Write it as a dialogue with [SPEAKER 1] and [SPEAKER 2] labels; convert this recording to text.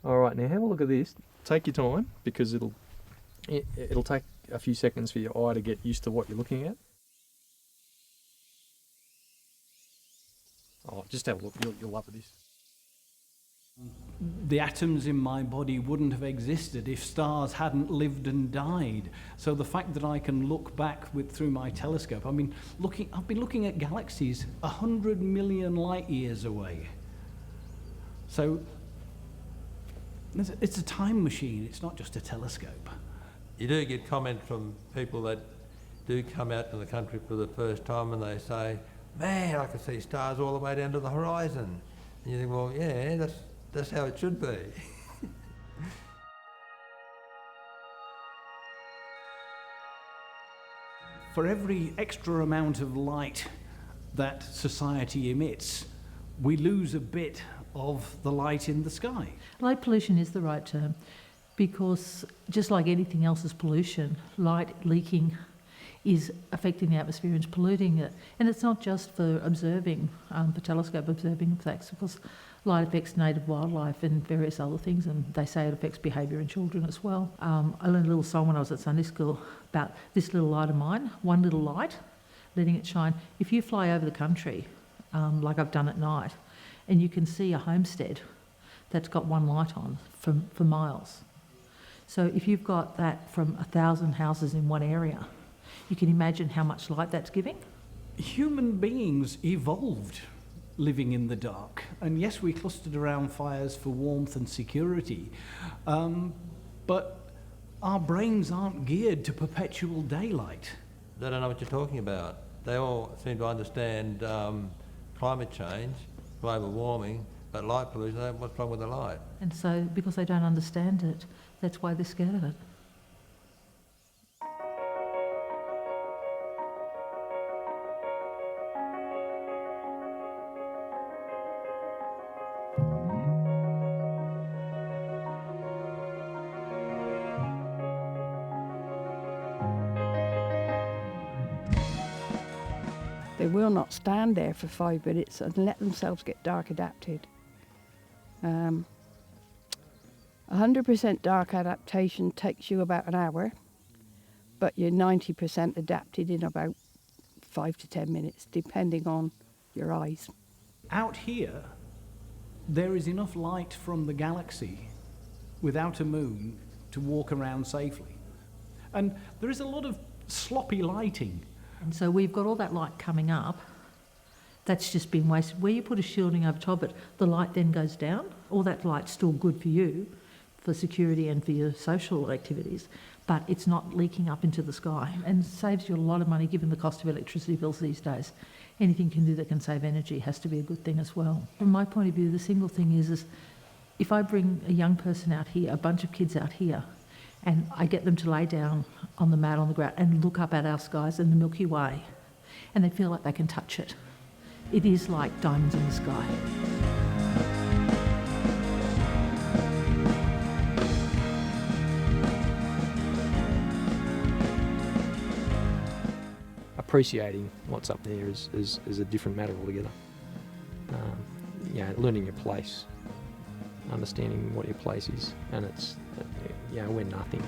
[SPEAKER 1] All right, now have a look at this. Take your time, because it'll take a few seconds for your eye to get used to what you're looking at. Oh, just have a look. You'll love this.
[SPEAKER 2] The atoms in my body wouldn't have existed if stars hadn't lived and died. So the fact that I can look back through my telescope, I've been looking at galaxies 100 million light years away. So it's a time machine, it's not just a telescope.
[SPEAKER 3] You do get comment from people that do come out to the country for the first time and they say, man, I can see stars all the way down to the horizon. And you think, well, yeah, that's how it should be.
[SPEAKER 2] For every extra amount of light that society emits, we lose a bit of the light in the sky.
[SPEAKER 4] Light pollution is the right term, because just like anything else is pollution, light leaking is affecting the atmosphere and polluting it. And it's not just for observing, for telescope observing effects. Of course, light affects native wildlife and various other things, and they say it affects behaviour in children as well. I learned a little song when I was at Sunday school about this little light of mine, one little light, letting it shine. If you fly over the country, like I've done at night, and you can see a homestead that's got one light on for miles. So if you've got that from 1,000 houses in one area, you can imagine how much light that's giving.
[SPEAKER 2] Human beings evolved living in the dark. And yes, we clustered around fires for warmth and security, but our brains aren't geared to perpetual daylight.
[SPEAKER 3] They don't know what you're talking about. They all seem to understand climate change, global warming, but light pollution, what's wrong with the light?
[SPEAKER 4] And so, because they don't understand it, that's why they're scared of it.
[SPEAKER 5] They will not stand there for 5 minutes and let themselves get dark adapted. 100% dark adaptation takes you about an hour, but you're 90% adapted in about 5 to 10 minutes, depending on your eyes.
[SPEAKER 2] Out here, there is enough light from the galaxy without a moon to walk around safely. And there is a lot of sloppy lighting.
[SPEAKER 4] And so we've got all that light coming up, that's just been wasted. Where you put a shielding over top of it, the light then goes down. All that light's still good for you, for security and for your social activities, but it's not leaking up into the sky and saves you a lot of money given the cost of electricity bills these days. Anything you can do that can save energy has to be a good thing as well. From my point of view, the single thing is if I bring a young person out here, a bunch of kids out here, and I get them to lay down on the mat on the ground and look up at our skies and the Milky Way, and they feel like they can touch it. It is like diamonds in the sky.
[SPEAKER 1] Appreciating what's up there is a different matter altogether. Learning your place, understanding what your place is, and it's, we're nothing.